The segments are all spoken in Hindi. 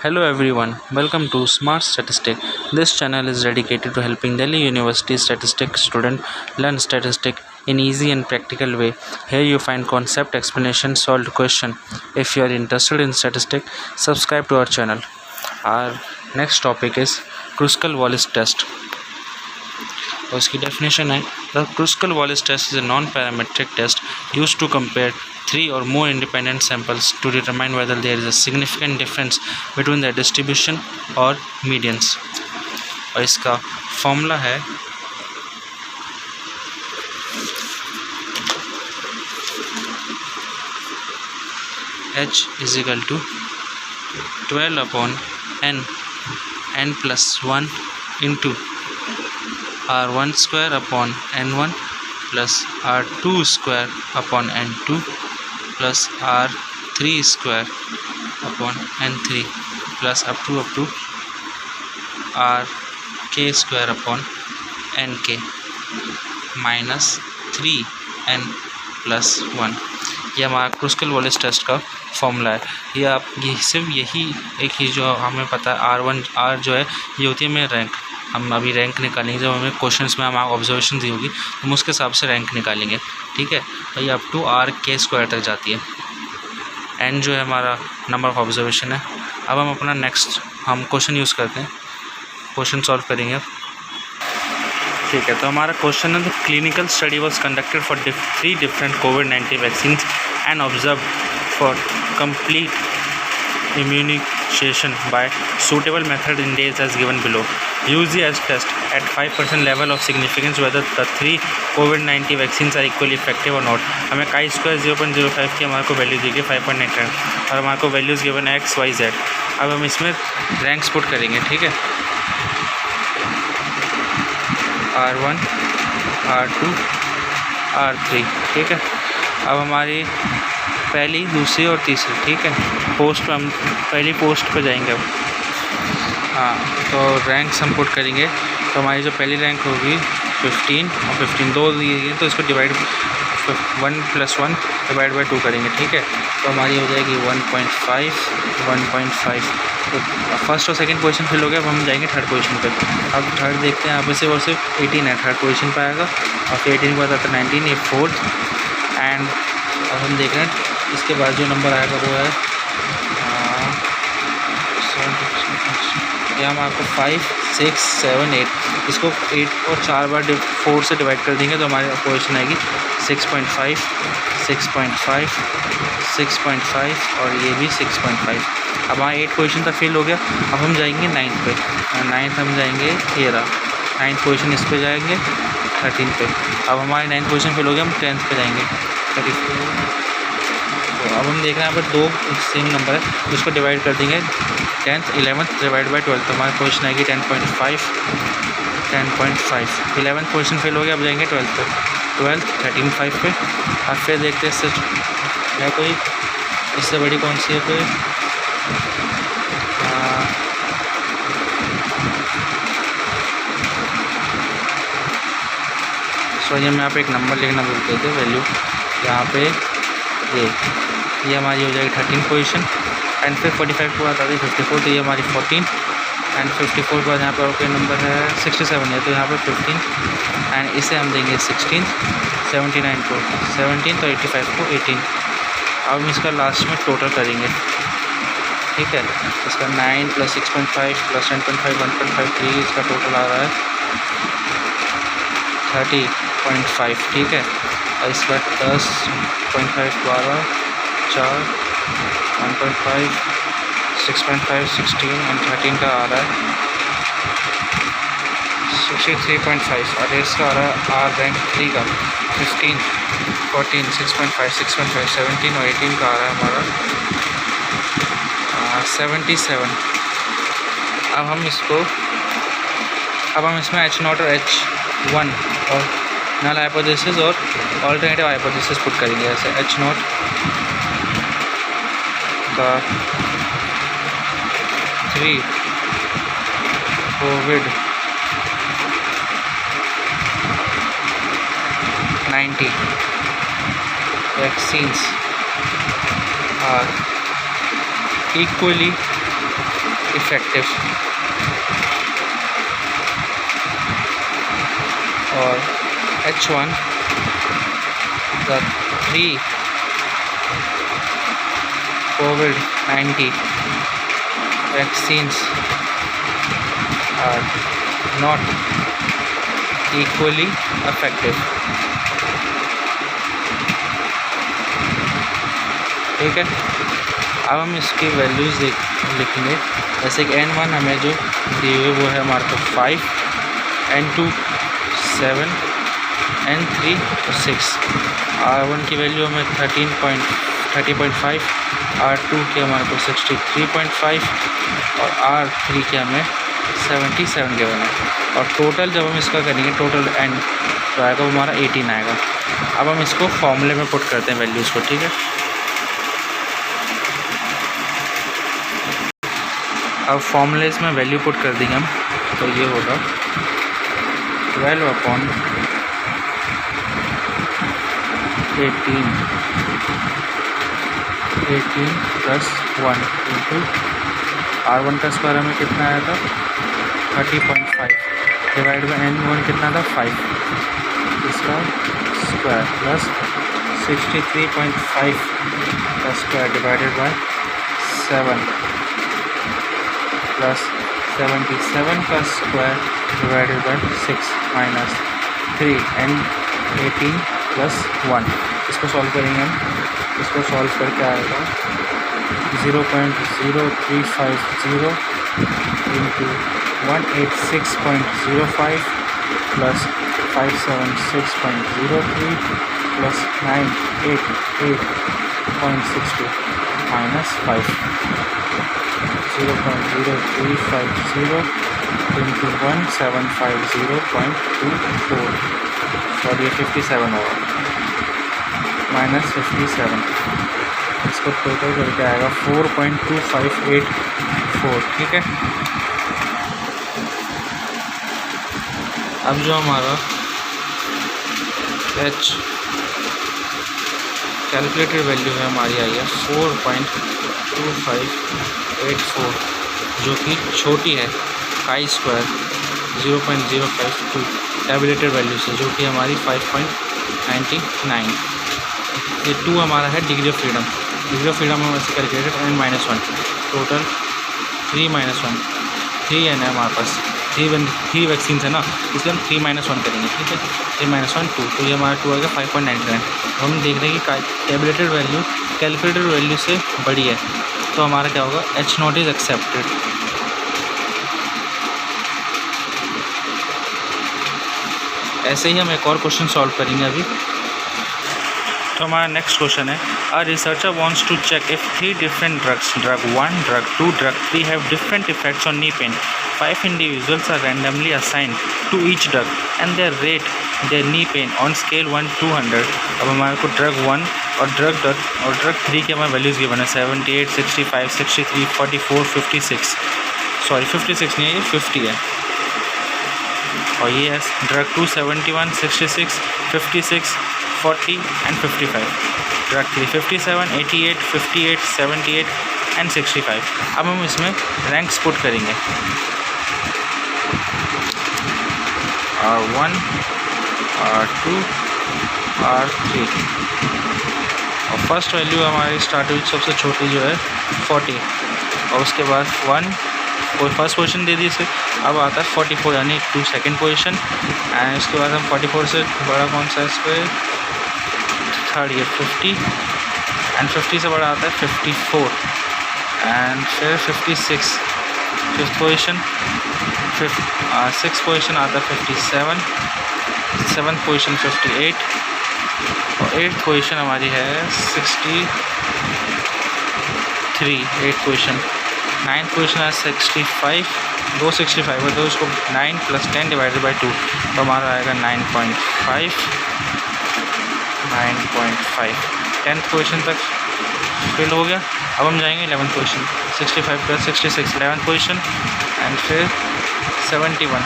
Hello everyone, welcome to Smart Statistic. This channel is dedicated to helping Delhi University statistics students learn statistics in easy and practical way. Here you find concept explanation, solved question. If you are interested in statistics, subscribe to our channel. Our next topic is Kruskal-Wallis test. और इसकी डेफिनेशन है the Kruskal-Wallis test is a non-parametric test used to compare three or more independent samples to determine whether there is a significant difference between the distribution or medians. और इसका फॉर्मूला है H is equal to 12 upon n plus 1 into r1 square upon n1 plus r2 square upon n2 plus r3 square upon n3 plus up to rk square upon nk minus 3n plus 1. यह हमारा Kruskal-Wallis टेस्ट का फॉर्मूला है. ये सिर्फ यही एक ही जो हमें पता है R जो है ये होती है मेरी रैंक. हम अभी रैंक निकालेंगे जब हमें क्वेश्चंस में हमारा ऑब्जर्वेशन दी होगी तो हम उसके हिसाब से रैंक निकालेंगे. ठीक है, तो ये अप टू rk स्क्वायर तक जाती है. n जो है हमारा नंबर ऑफ ऑब्जर्वेशन है. अब हम अपना नेक्स्ट हम क्वेश्चन यूज़ करते हैं, क्वेश्चन सॉल्व करेंगे. ठीक है, तो हमारा क्वेश्चन है the clinical study was conducted for 3 different covid vaccine and observe for complete immunization by suitable method in days as given below. Use the as test at 5% level of significance whether the 3 COVID-19 vaccines are equally effective or not. हमें chi square 0.05 की हमारे को वैल्यू दी गई 5.9 और हमारे को वैल्यूज़ गिवन है x y z. अब हम इसमें रैंक्स पुट करेंगे. ठीक है, R1 R2 R3. ठीक है, अब हमारी पहली, दूसरी और तीसरी. ठीक है, पोस्ट पर हम पहली पोस्ट पर जाएंगे. अब हाँ, तो रैंक्स हम पुट करेंगे. तो हमारी जो पहली रैंक होगी 15 और 15 दो दी गई तो इसको डिवाइड 1 + 1 डिवाइड बाई 2 करेंगे. ठीक है, तो हमारी हो जाएगी 1.5. तो फर्स्ट और सेकंड पोजीशन फिल हो गया. अब हम जाएंगे थर्ड पोजीशन पर. अब थर्ड देखते हैं, यहाँ पे सिर्फ और सिर्फ 18 है थर्ड पोजीशन पर आएगा और फिर 18 के बाद आता है 19, ये फोर्थ. एंड अब हम देख रहे हैं इसके बाद जो नंबर आएगा वो है यहाँ हम आपको 5, 6, 7, 8 इसको 8 और 4 बार 4 से डिवाइड कर देंगे तो हमारी पोजीशन आएगी 6.5, 6.5, 6.5 और ये भी 6.5. अब हमारा 8 पोजीशन तक फिल हो गया. अब हम जाएंगे 9th पे. 9th हम जाएंगे, ये रहा 9th पोजीशन, इस पे जाएंगे 13 पे. अब हमारी 9th पोजीशन फिल हो गया. हम 10th पे जाएंगे 34. तो अब हम देख रहे हैं यहाँ पर दो सेम नंबर है, उसको डिवाइड कर देंगे 10th 11th डिवाइड बाई 12. तो हमारी पोजीशन आएगी 10.5. 11th पोजीशन फेल हो गया. अब जाएंगे 12th पे. 12th 13.5 पे. अब फिर देखते हैं इससे है कोई इससे बड़ी कौन सी है कोई. सॉरी, हम यहाँ पे एक नंबर लिखना भूल गए थे. वैल्यू यहाँ पे ये हमारी हो जाएगी 13 पोजीशन. एंड फिर 45 के बाद आती है 54. तो ये हमारी 14 एंड 54 के बाद यहाँ पर ओके नंबर है 67 है. तो यहाँ पर 15 एंड इसे हम देंगे 16, 79 को 17 तो 85 को 18. अब हम इसका लास्ट में टोटल करेंगे. ठीक है, इसका 9 + 6.5 + 10.5 1.53 इसका टोटल आ रहा है 30.5. ठीक है, और इसका 10.5 12 4 1.5 6.5 16 एंड 13 का आ रहा है 63.5. और इसका आ रहा है आर रैंक 3 का 15 14 6.5 6.5 17 और 18 का आ रहा है हमारा 77. अब हम इसमें H0 और H1 और नल हाइपोथेसिस और ऑल्टरनेटिव हाइपोथेसिस पुट करेंगे. ऐसे H0 का 3 COVID-19 vaccines are equally effective, और H1 the 3 COVID-19 vaccines are not equally effective. ठीक है, अब हम इसकी वैल्यूज़ लिखेंगे। जैसे कि N1 हमें जो दिए हुए वो है हमारे को 5, N2 7, N3 6, R1 की वैल्यू हमें 30.5, R2 के हमारे को 63.5 और R3 के हमें 77 के बने। और टोटल जब हम इसका करेंगे टोटल N तो आएगा वो हमारा 18 आएगा। अब हम इसको फॉर्मूले में पुट करते हैं वैल्यूज़ को। ठीक है, अब फॉर्मूलेज में वैल्यू पुट कर देंगे हम, तो ये होगा 12/18 + 1 इंटू R1 का स्क्वायर हमें कितना आया था 30.5 डिवाइड बाई N1 कितना था 5, इसका स्क्वायर प्लस 63.5 का स्क्वायर डिवाइडेड बाय 7 प्लस 77 का square divided by 6 minus 3 N18 + 1। इसको सॉल्व करेंगे हम, इसको सॉल्व करके आएगा 0.0350 into 186.05 plus 576.03 plus 988.62 minus 5 0.0350 into 1750.24, sorry 57 होगा माइनस 57। इसको टोटल करके आएगा 4.2584। ठीक है, अब जो हमारा H कैलकुलेटेड वैल्यू है हमारी आई है 4.2584, जो कि छोटी है काई स्क्वायर 0.052 टैबुलेटेड वैल्यू से, जो कि हमारी 5.99। ये 2 हमारा है degree of freedom. Degree of freedom हम ऐसे कैलकुलेटेड N-1 टोटल 3-1 3 है ना हमारे पास, 3 वैक्सीन है ना, इसलिए हम 3-1 करेंगे। ठीक है, 3-1 2, तो ये हमारा 2 आएगा 5.99। हम देख रहे हैं कि टैबुलेटेड वैल्यू कैलकुलेटेड वैल्यू से बड़ी है, तो हमारा क्या होगा H0 इज़ एक्सेप्टेड। ऐसे ही हम एक और क्वेश्चन सॉल्व करेंगे अभी। तो हमारा नेक्स्ट क्वेश्चन है, a researcher wants to check if 3 different drugs, drug 1, drug 2, drug 3 have different effects on knee pain. 5 individuals are randomly assigned to each drug and they rate their knee pain on scale 1 to 100। अब हमारे को ड्रग 1 और ड्रग 3 के हमारे वैल्यूज़ गिवन है 78, 65, 63, 44, 56, सॉरी 56 नहीं है, ये 50 है। और ये है ड्रग 2 71, 66, 56, 40 एंड 55। Drug 3 57, 88, 58, 78 and 65। अब हम इसमें रैंक्स पुट करेंगे R1, R2, R3। और फर्स्ट वैल्यू हमारी स्टार्ट हुई सबसे छोटी जो है 40, और उसके बाद 1 और फर्स्ट पोजीशन दे दी इसे। अब आता है 44 यानी 2 सेकेंड पोजीशन, एंड उसके बाद हम 44 से बड़ा कौन सा इस पर थर्ड, ये 50, एंड 50 से बड़ा आता है 54, एंड फिर 56 फिफ्थ पोजीशन, 6th पोजीशन आता है 57, 7th पोजीशन 58, और 8th पोजीशन हमारी है 63, 8th पोजीशन। 9th पोजीशन है 65, 2 65 है, तो उसको 9 + 10 डिवाइडेड बाई 2, तो हमारा आएगा 9.5। 10th पोजीशन तक फिल हो गया। अब हम जाएंगे 11th position, 65 + 66 11th position, and फिर 71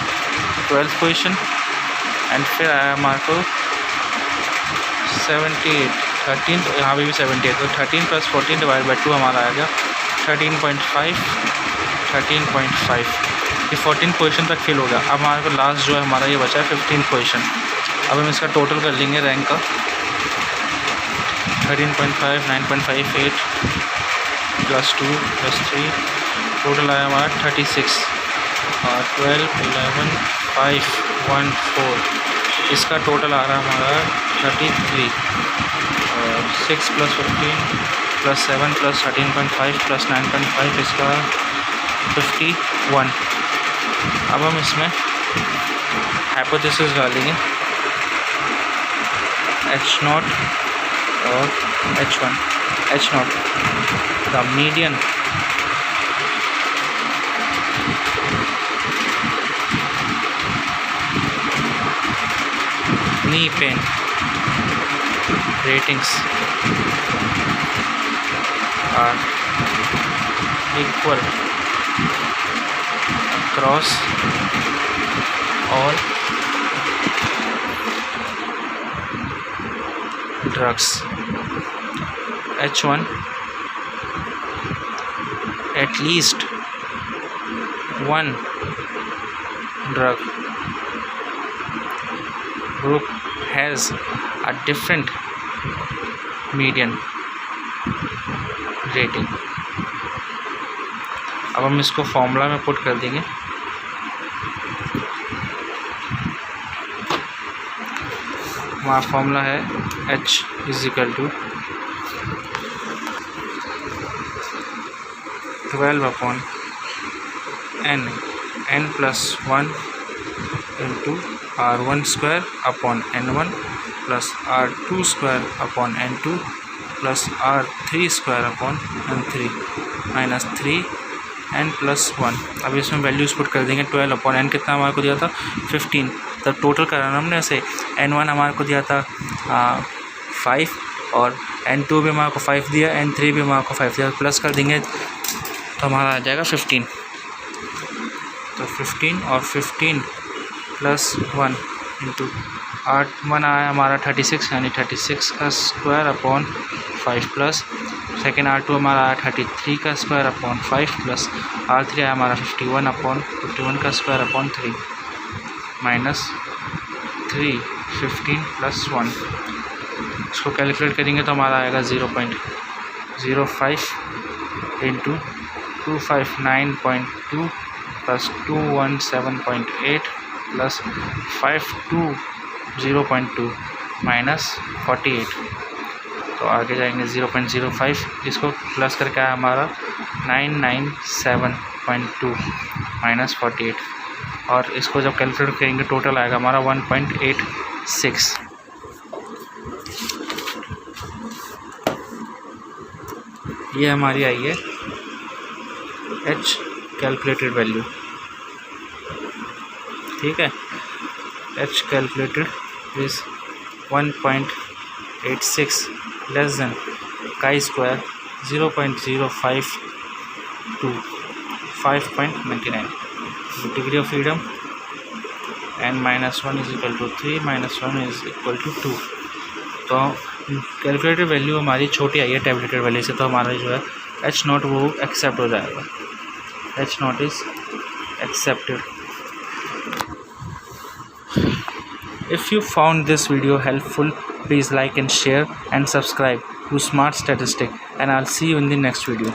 12th पोजीशन, एंड फिर आया हमारे को 78 13, तो यहाँ पे भी 78, तो 13 + 14 डिवाइड बाई 2 हमारा आ गया 13.5, 13.5, ये 14 पोजीशन तक फिल हो गया। अब हमारे को लास्ट जो है हमारा ये बचा है 15 पोजीशन। अब हम इसका टोटल कर लेंगे रैंक का। 13.5, 9.58 + 2 + 3, टोटल आया हमारा 36 और 12, 11, 5, 1, 4, इसका टोटल आ रहा है हमारा 33 और 6 + 15 + 7 + 13.5 + 9.5, इसका 51। अब हम इसमें हाइपोथेसिस डालेंगे H0 और H1। H0 the median knee pain ratings are equal across all drugs. H1, at least one drug group has a different median rating. अब हम इसको फॉर्मूला में पुट कर देंगे। हमारा फॉर्मूला है H = 12/n, n + 1 × r1² /n1 + r2² /n2 + r3² /n3 - 3n + 1। अब इसमें वैल्यूज़ पुट कर देंगे। 12/n कितना हमारे को दिया था 15, तो टोटल कराना हमने ऐसे। n1 हमारे को दिया था 5 और n2 भी हमारे को 5 दिया, n3 भी हमारे को 5 दिया, प्लस कर देंगे तो हमारा आ जाएगा 15। तो 15 और 15 + 1 × 1 आया हमारा 36, यानी 36² /5 प्लस सेकेंड R2 हमारा आया 33² /5 प्लस R3 आया हमारा 51² /3 -3 15 + 1। इसको कैलकुलेट करेंगे तो हमारा आएगा 0.05 × 259.2 + 217.8 + 520.2 -48। तो आगे जाएंगे 0.05, इसको प्लस करके आया हमारा 997.2 -48 और इसको जब कैलकुलेट करेंगे टोटल आएगा हमारा 1.86। ये हमारी आई है H कैलकुलेटेड वैल्यू। ठीक है, H calculated is 1.86 < chi² 0.05 to 5.99। Degree of freedom n - 1 = 3 - 1 = 2। तो कैलकुलेटेड वैल्यू हमारी छोटी आई है टैबलेटेड वैल्यू से, तो हमारा जो है H0 वो एक्सेप्ट हो जाएगा। H0 is accepted. If you found this video helpful, please like and share and subscribe to Smart Statistic, and I'll see you in the next video.